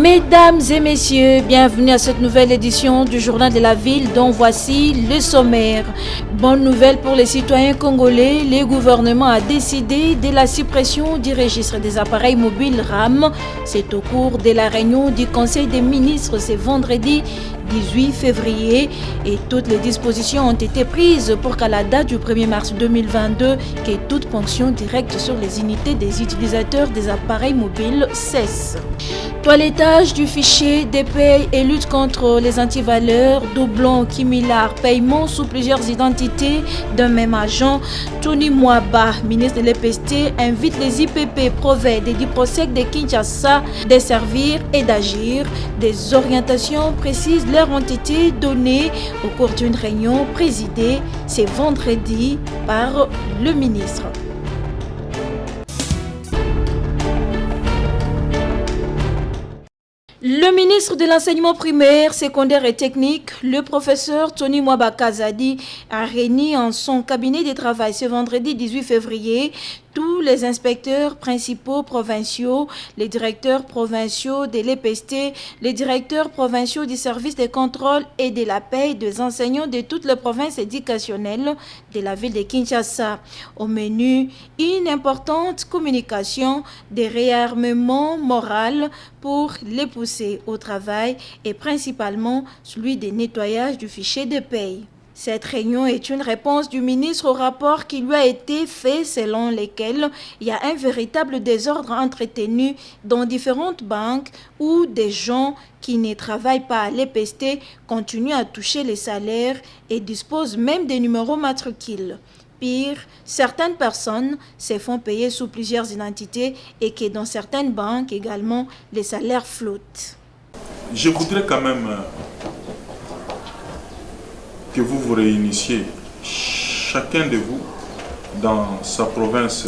Mesdames et messieurs, bienvenue à cette nouvelle édition du Journal de la Ville dont voici le sommaire. Bonne nouvelle pour les citoyens congolais, le gouvernement a décidé de la suppression du registre des appareils mobiles RAM. C'est au cours de la réunion du Conseil des ministres ce vendredi 18 février et toutes les dispositions ont été prises pour qu'à la date du 1er mars 2022, que toute ponction directe sur les unités des utilisateurs des appareils mobiles cesse. Toilettage du fichier des payes et lutte contre les antivaleurs, doublons, kimillards, paiement sous plusieurs identités d'un même agent. Tony Mwaba, ministre de l'EPST, invite les IPP Provet des Diprosec de Kinshasa de servir et d'agir. Des orientations précises leur ont été données au cours d'une réunion présidée ce vendredi par le ministre. Le ministre de l'enseignement primaire, secondaire et technique, le professeur Tony Mwaba Kazadi, a réuni en son cabinet de travail ce vendredi 18 février tous les inspecteurs principaux provinciaux, les directeurs provinciaux de l'EPST, les directeurs provinciaux du service de contrôle et de la paie des enseignants de toutes les provinces éducationnelles de la ville de Kinshasa. Au menu, une importante communication de réarmement moral pour les pousser au travail et principalement celui des nettoyages du fichier de paie. Cette réunion est une réponse du ministre au rapport qui lui a été fait selon lequel il y a un véritable désordre entretenu dans différentes banques où des gens qui ne travaillent pas à l'EPST continuent à toucher les salaires et disposent même des numéros matricules. Pire, certaines personnes se font payer sous plusieurs identités et que dans certaines banques également, les salaires flottent. Je voudrais quand même que vous vous réunissiez, chacun de vous, dans sa province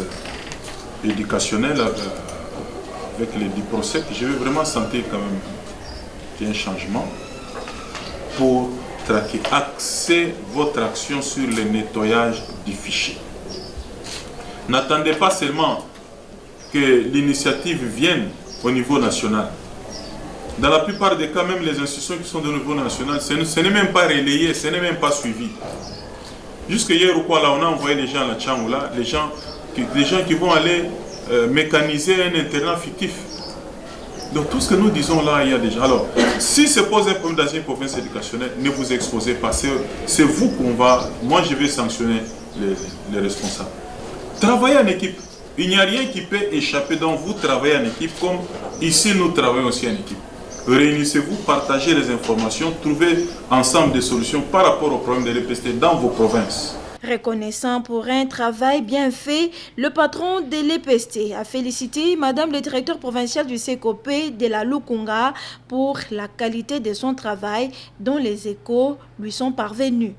éducationnelle avec les Diprosec. Je veux vraiment sentir quand même qu'il y a un changement pour axer votre action sur le nettoyage du fichier. N'attendez pas seulement que l'initiative vienne au niveau national. Dans la plupart des cas, même les institutions qui sont de niveau national, ce n'est même pas relayé, ce n'est même pas suivi. Jusque hier ou quoi, là, on a envoyé les gens à la Tchangoula, les gens qui vont aller mécaniser un internat fictif. Donc tout ce que nous disons là, il y a déjà. Alors, si se pose un problème dans une province éducationnelle, ne vous exposez pas. C'est vous qu'on va. Moi, je vais sanctionner les responsables. Travaillez en équipe. Il n'y a rien qui peut échapper. Donc vous travaillez en équipe comme ici nous travaillons aussi en équipe. Réunissez-vous, partagez les informations, trouvez ensemble des solutions par rapport aux problèmes de l'EPST dans vos provinces. Reconnaissant pour un travail bien fait, le patron de l'EPST a félicité Madame le directeur provincial du CECOP de la Lukunga pour la qualité de son travail dont les échos lui sont parvenus.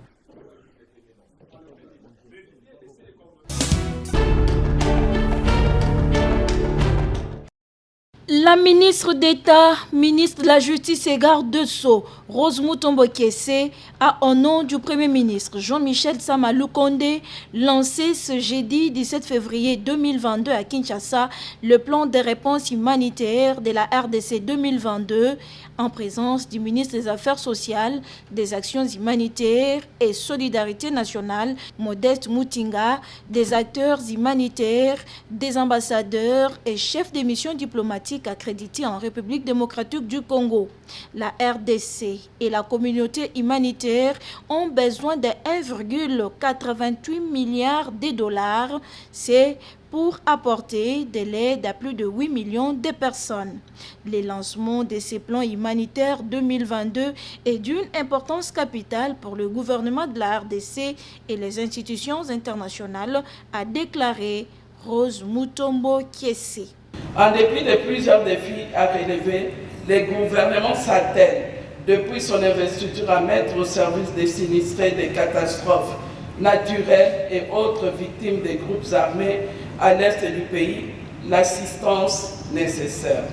La ministre d'État, ministre de la Justice et garde de Sceaux, Rose Mutombo Kiese, a au nom du Premier ministre Jean-Michel Sama Lukonde lancé ce jeudi 17 février 2022 à Kinshasa le plan de réponse humanitaire de la RDC 2022 en présence du ministre des Affaires sociales, des Actions humanitaires et Solidarité nationale, Modeste Mutinga, des acteurs humanitaires, des ambassadeurs et chefs de mission diplomatique accrédités en République démocratique du Congo. La RDC et la communauté humanitaire ont besoin de 1,88 milliard de dollars. C'est pour apporter de l'aide à plus de 8 millions de personnes. Le lancement de ces plans humanitaires 2022 est d'une importance capitale pour le gouvernement de la RDC et les institutions internationales, a déclaré Rose Mutombo Kiese. En dépit de plusieurs défis à relever, le gouvernement s'attelle depuis son investiture à mettre au service des sinistrés des catastrophes naturelles et autres victimes des groupes armés à l'est du pays l'assistance nécessaire.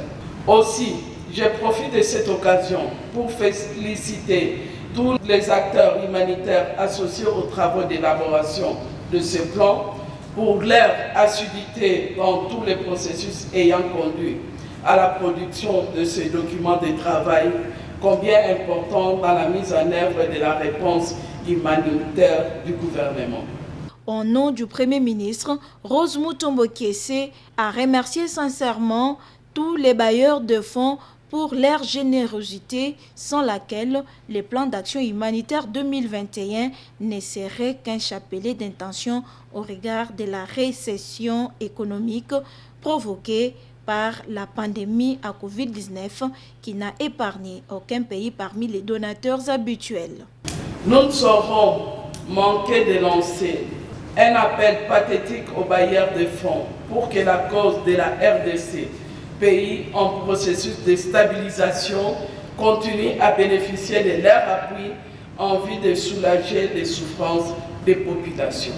Aussi, je profite de cette occasion pour féliciter tous les acteurs humanitaires associés aux travaux d'élaboration de ce plan pour leur assiduité dans tous les processus ayant conduit à la production de ce document de travail, combien important dans la mise en œuvre de la réponse humanitaire du gouvernement. Au nom du Premier ministre, Rose Mutombo Kiese a remercié sincèrement tous les bailleurs de fonds pour leur générosité, sans laquelle les plans d'action humanitaire 2021 ne seraient qu'un chapelet d'intention au regard de la récession économique provoquée par la pandémie à Covid-19 qui n'a épargné aucun pays parmi les donateurs habituels. Nous ne saurons manquer de lancer un appel pathétique aux bailleurs de fonds pour que la cause de la RDC, pays en processus de stabilisation, continue à bénéficier de leur appui en vue de soulager les souffrances des populations.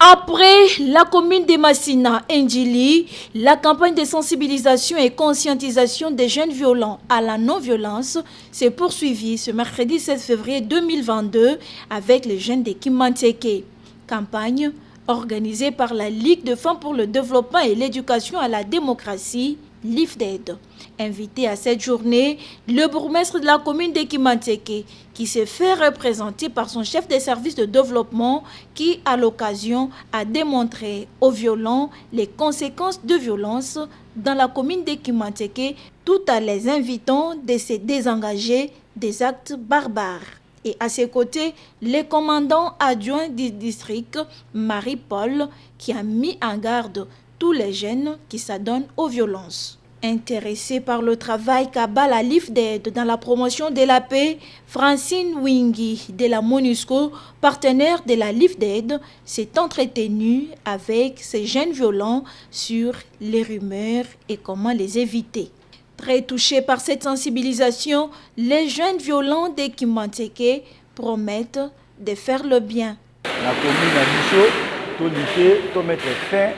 Après la commune de Massina, Ndjili, la campagne de sensibilisation et conscientisation des jeunes violents à la non-violence s'est poursuivie ce mercredi 16 février 2022 avec les jeunes de Kimanteke. Campagne organisée par la Ligue de femmes pour le développement et l'éducation à la démocratie, l'IFDED. Invité à cette journée, le bourgmestre de la commune de Kimanteke, qui s'est fait représenter par son chef des services de développement, qui, à l'occasion, a démontré aux violents les conséquences de violence dans la commune de Kimanteke, tout en les invitant de se désengager des actes barbares. Et à ses côtés, le commandant adjoint du district, Marie-Paul, qui a mis en garde tous les jeunes qui s'adonnent aux violences. Intéressée par le travail qu'a la LIFDED dans la promotion de la paix, Francine Wingi de la MONUSCO, partenaire de la LIFDED, s'est entretenue avec ces jeunes violents sur les rumeurs et comment les éviter. Très touchés par cette sensibilisation, les jeunes violents de Kimanteke promettent de faire le bien. La commune a dit to mettre fin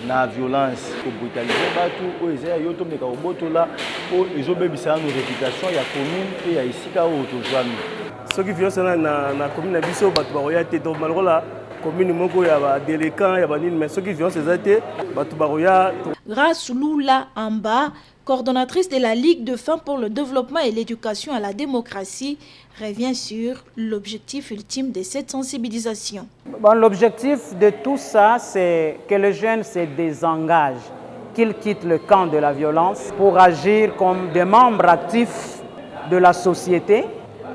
na violence, pour brutaliser batu, o ezaya yo to meka obotola, o ezobebisa nos réputation ya commune et ya isika o tozwami. Ce qui violence na commune na biso batu ba roya te to malrola commune moko ya ba délinquant ya ba nini mais ce qui violence ezate batu ba roya. Grâce Lula Amba, coordonnatrice de la Ligue de femmes pour le développement et l'éducation à la démocratie, revient sur l'objectif ultime de cette sensibilisation. Bon, l'objectif de tout ça, c'est que les jeunes se désengagent, qu'ils quittent le camp de la violence pour agir comme des membres actifs de la société.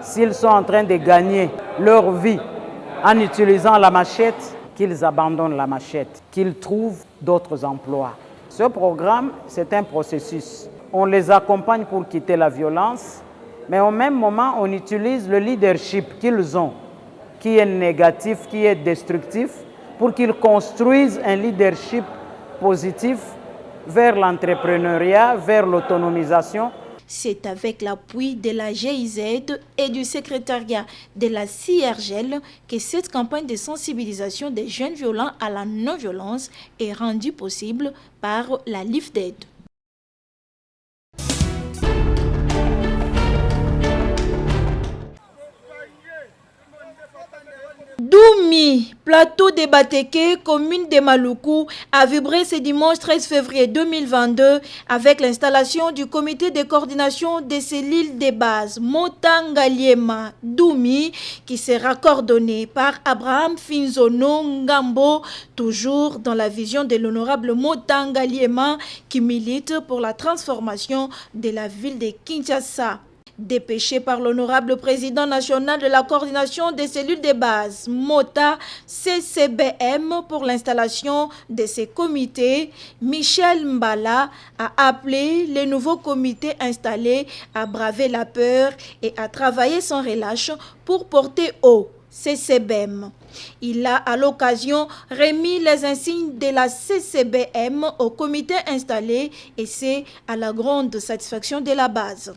S'ils sont en train de gagner leur vie en utilisant la machette, qu'ils abandonnent la machette, qu'ils trouvent d'autres emplois. Ce programme, c'est un processus. On les accompagne pour quitter la violence, mais au même moment, on utilise le leadership qu'ils ont, qui est négatif, qui est destructif, pour qu'ils construisent un leadership positif vers l'entrepreneuriat, vers l'autonomisation. C'est avec l'appui de la GIZ et du secrétariat de la CIRGL que cette campagne de sensibilisation des jeunes violents à la non-violence est rendue possible par la LIFDED. Doumi, plateau de Bateke, commune de Maluku, a vibré ce dimanche 13 février 2022 avec l'installation du comité de coordination des cellules de base Motangaliema Doumi qui sera coordonné par Abraham Finzono Ngambo, toujours dans la vision de l'honorable Motangaliema qui milite pour la transformation de la ville de Kinshasa. Dépêché par l'honorable président national de la coordination des cellules de base, MOTA CCBM, pour l'installation de ces comités, Michel Mbala a appelé les nouveaux comités installés à braver la peur et à travailler sans relâche pour porter haut CCBM. Il a à l'occasion remis les insignes de la CCBM au comité installé et c'est à la grande satisfaction de la base.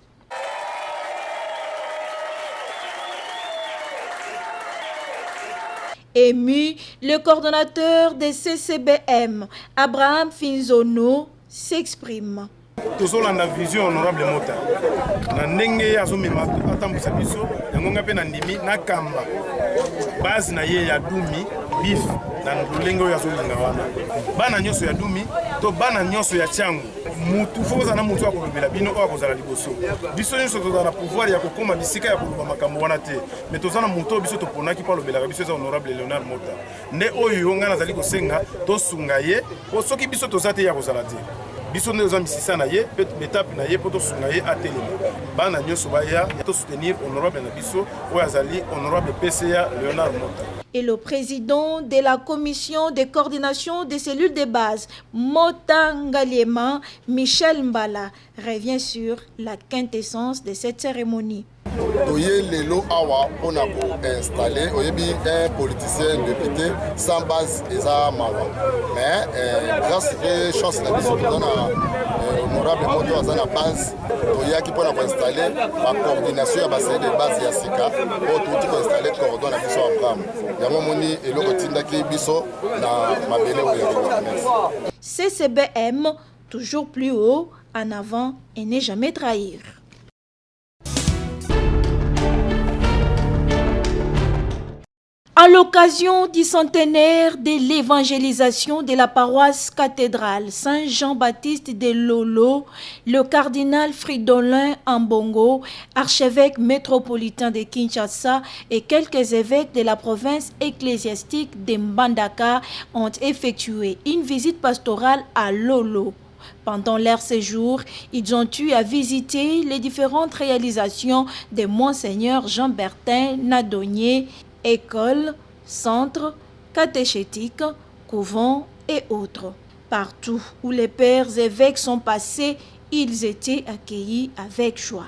Ému, le coordonnateur des CCBM, Abraham Finzono, s'exprime. tozolanda vision honorable Mota na ndenge azomema atambwisa biso yango nga mpe na ndimi na kamba base na ye ya dumi bif na lolenge oyo azolinga wana bana nyonso ya dumi to bana nyonso ya tiango mutu fo kozala na mutu akolobela bino oyo akozala liboso biso nyonso tozala na pouvoir ya kokoma bisika ya koloba makambo wana te me toza na mutu oyo biso toponaki mpo alobelaka biso eza honorable Léonard Mota nde oyo ngai nazali kosenga tosunga ye po soki biso toza te ya kozala te biso nde toza misisa na ye mpe betape na ye mpo tosunga ye atelema bana nyonso baya tosoutenir honorable na biso oyo azali honorable PCA Léonard Mota. Et le président de la commission de coordination des cellules de base, Mota Ngaliema, Michel Mbala, revient sur la quintessence de cette cérémonie. Toye lelo awa on a installé un politicien député sans base eza mawa mais grâce à chance la biso dans honorable Moto azana base toyaki pona ko installer la coordination ya base de base ya sika pour tout ko installer cordon na biso Abraham yango moni eloko tindaki biso na mabele oyo. CCBM toujours plus haut en avant et ne jamais trahir. À l'occasion du centenaire de l'évangélisation de la paroisse cathédrale Saint-Jean-Baptiste de Lolo, le cardinal Fridolin Ambongo, archevêque métropolitain de Kinshasa et quelques évêques de la province ecclésiastique de Mbandaka ont effectué une visite pastorale à Lolo. Pendant leur séjour, ils ont eu à visiter les différentes réalisations de Monseigneur Jean-Bertin Nadonnier, écoles, centres, catéchétiques, couvents et autres. Partout où les pères évêques sont passés, ils étaient accueillis avec joie.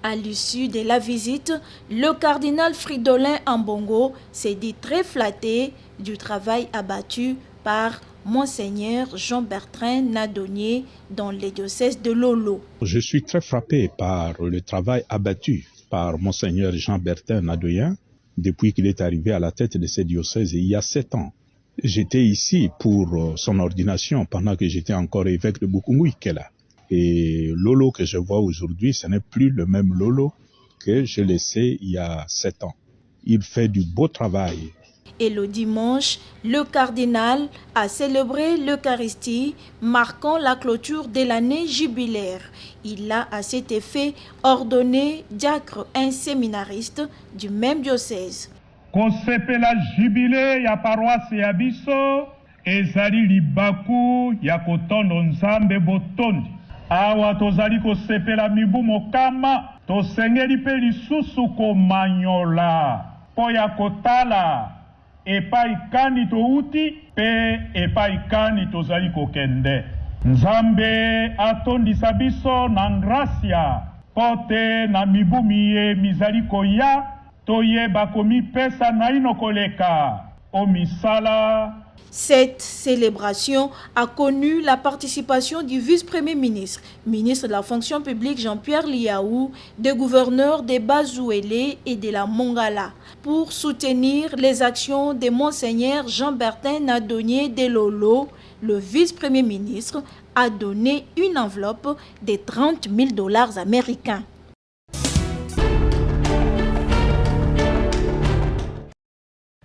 À l'issue de la visite, le cardinal Fridolin Ambongo s'est dit très flatté du travail abattu par Monseigneur Jean-Bertin Nadonnier dans le diocèse de Lolo. Je suis très frappé par le travail abattu par Monseigneur Jean-Bertin Nadonnier depuis qu'il est arrivé à la tête de ce diocèse il y a 7 ans. J'étais ici pour son ordination pendant que j'étais encore évêque de Bukungu-Ikela. Et Lolo que je vois aujourd'hui, ce n'est plus le même Lolo que je laissais il y a 7 ans. Il fait du beau travail. Et le dimanche, le cardinal a célébré l'Eucharistie, marquant la clôture de l'année jubilaire. Il a à cet effet ordonné diacre un séminariste du même diocèse. Kosepela jubilé ya paroisse ya biso ezali libaku ya kotondo nzambe botondi. Awa tozali kosepela mibu mokama tosengeli pe lisusu komanyola po ya kotala epai kani touti pe epai kani tozali kokende. Nzambe atondisa biso na gracia pote na mibu miye mizali koya toyeba komipesa na ino koleka o misala. Cette célébration a connu la participation du vice-premier ministre, ministre de la fonction publique Jean-Pierre Liaou, des gouverneurs de Bazouélé et de la Mongala, pour soutenir les actions de Monseigneur Jean-Bertin Nadonnier de Lolo. Le vice-premier ministre a donné une enveloppe de $30,000 américains.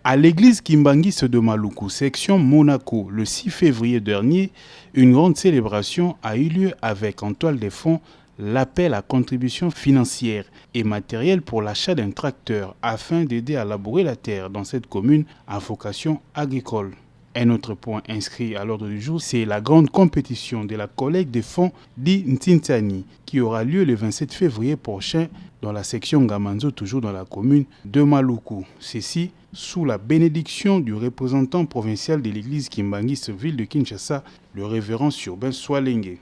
À l'église Kimbangiste de Maluku, section Monaco, le 6 février dernier, une grande célébration a eu lieu avec en toile de fond l'appel à contribution financière et matérielle pour l'achat d'un tracteur afin d'aider à labourer la terre dans cette commune à vocation agricole. Un autre point inscrit à l'ordre du jour, c'est la grande compétition de la collecte des fonds dit Ntintani qui aura lieu le 27 février prochain dans la section Gamanzo, toujours dans la commune de Maluku. Ceci sous la bénédiction du représentant provincial de l'église Kimbangiste ville de Kinshasa, le révérend Urbain Swalenge.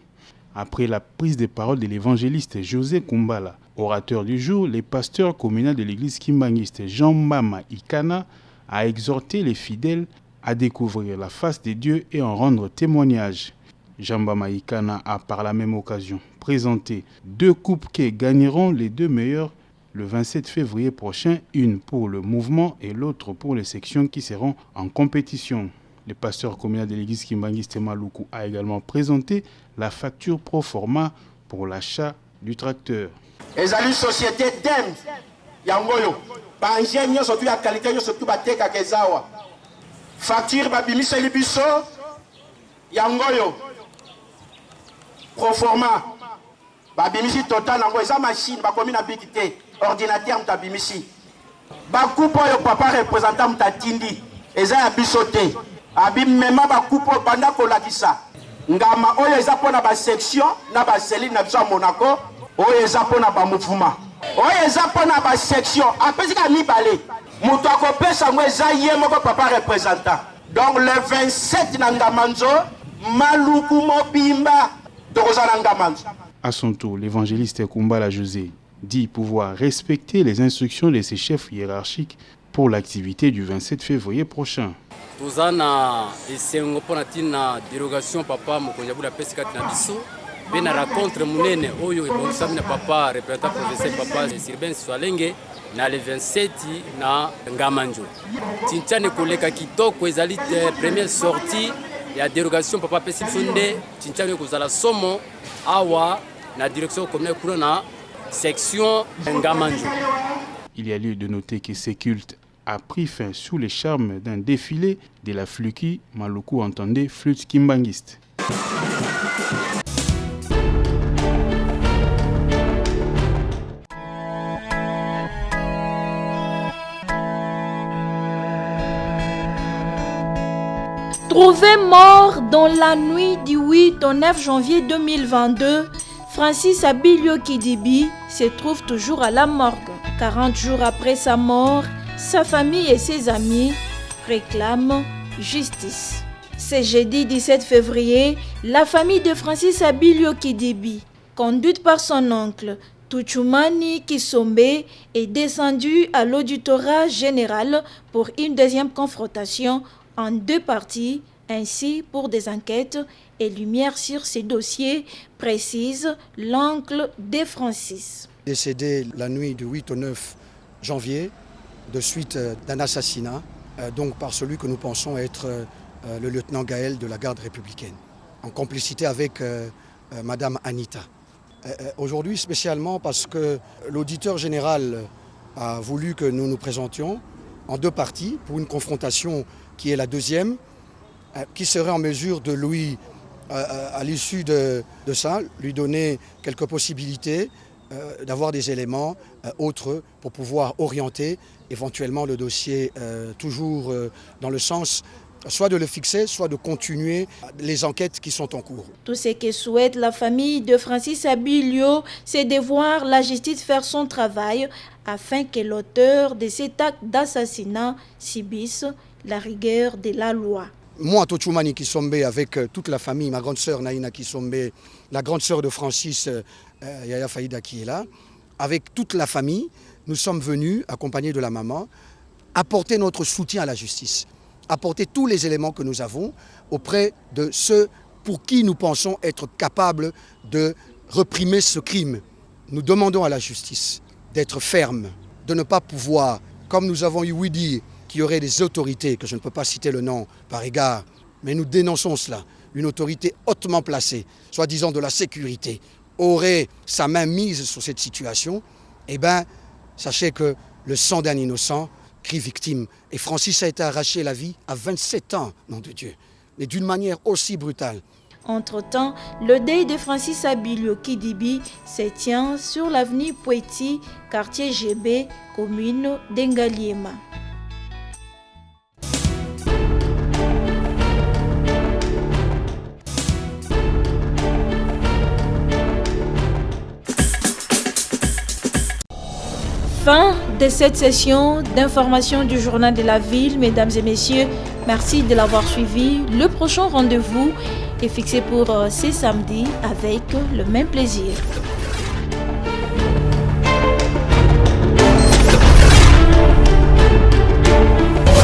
Après la prise de parole de l'évangéliste José Kumbala, orateur du jour, le pasteur communal de l'église Kimbangiste Jean Mama Ikana a exhorté les fidèles à découvrir la face de Dieu et en rendre témoignage. Jean Mama Ikana a par la même occasion présenté 2 coupes qui gagneront les 2 meilleurs le 27 février prochain, une pour le mouvement et l'autre pour les sections qui seront en compétition. Le pasteur communal de l'église Kimbangi Maluku a également présenté la facture pro forma pour l'achat du tracteur. Ezali société DEM yangoyo ba ingénieur surtout ya qualité yo surtout ba teka kezawa facture ba bimisa libiso yangoyo pro forma ba bimisi total nango eza machine ba komi na bikité ordinateur mta bimisi ba coupo yo papa représentant mta tindi eza ya bisote abi mema ba coupo banda kolakisa ngama oyo eza pona ba section na ba cellule na biso Monaco oyo eza pona ba mouvement oyo eza pona ba section apesika mibale muto akopesa ngo eza ye moko papa représentant donc le 27 na Ngamanzo Maluku mobimba tokoza na Ngamanzo. À son tour, l'évangéliste Kumbala José dit pouvoir respecter les instructions de ses chefs hiérarchiques pour l'activité du 27 février prochain. Tozana esengo pona tina dérogation papa mokonjabula pesika tina biso bena rencontre munene oyo ebonsami na papa représentant provincial papa Sylvain Swalenge na le 27 na Ngamanjo tinchane koleka kitoko ezali première sortie ya dérogation papa pesi sonde tinchane kozala somo awa na direction communale kuna na section Ngamanjo. Il y a lieu de noter que ces cultes a pris fin sous les charmes d'un défilé de la Fluki Maluku entendait flûte kimbanguiste. Trouvé mort dans la nuit du 8 au 9 janvier 2022, Francis Abilio Kidibi se trouve toujours à la morgue. 40 jours après sa mort, sa famille et ses amis réclament justice. Ce jeudi 17 février, la famille de Francis Abilio Kidibi, conduite par son oncle Tuchumani Kisombe, est descendue à l'auditorat général pour une deuxième confrontation en deux parties, ainsi pour des enquêtes et lumière sur ces dossiers, précise l'oncle de Francis. Décédé la nuit du 8 au 9 janvier, de suite d'un assassinat, donc par celui que nous pensons être le lieutenant Gaël de la garde républicaine, en complicité avec Madame Anita. Aujourd'hui spécialement parce que l'auditeur général a voulu que nous nous présentions en deux parties pour une confrontation qui est la deuxième, qui serait en mesure de lui, à l'issue de ça, lui donner quelques possibilités d'avoir des éléments autres pour pouvoir orienter éventuellement le dossier toujours dans le sens soit de le fixer, soit de continuer les enquêtes qui sont en cours. Tout ce que souhaite la famille de Francis Abilio, c'est de voir la justice faire son travail afin que l'auteur de cet acte d'assassinat subisse la rigueur de la loi. Moi, Tochumani Kisombe, avec toute la famille, ma grande sœur Naïna Kisombe, la grande sœur de Francis, Yaya Faïda qui est là, avec toute la famille, nous sommes venus, accompagnés de la maman, apporter notre soutien à la justice, apporter tous les éléments que nous avons auprès de ceux pour qui nous pensons être capables de réprimer ce crime. Nous demandons à la justice d'être ferme, de ne pas pouvoir, comme nous avons eu ouï dire, qu'il y aurait des autorités, que je ne peux pas citer le nom par égard, mais nous dénonçons cela, une autorité hautement placée, soi-disant de la sécurité, aurait sa main mise sur cette situation, eh bien, sachez que le sang d'un innocent crie victime. Et Francis a été arraché la vie à 27 ans, nom de Dieu, mais d'une manière aussi brutale. Entre-temps, le deuil de Francis Abilio Kidibi se tient sur l'avenue Poeti, quartier GB, commune d'Engaliema. Fin de cette session d'information du journal de la ville. Mesdames et messieurs, merci de l'avoir suivi. Le prochain rendez-vous est fixé pour ce samedi avec le même plaisir.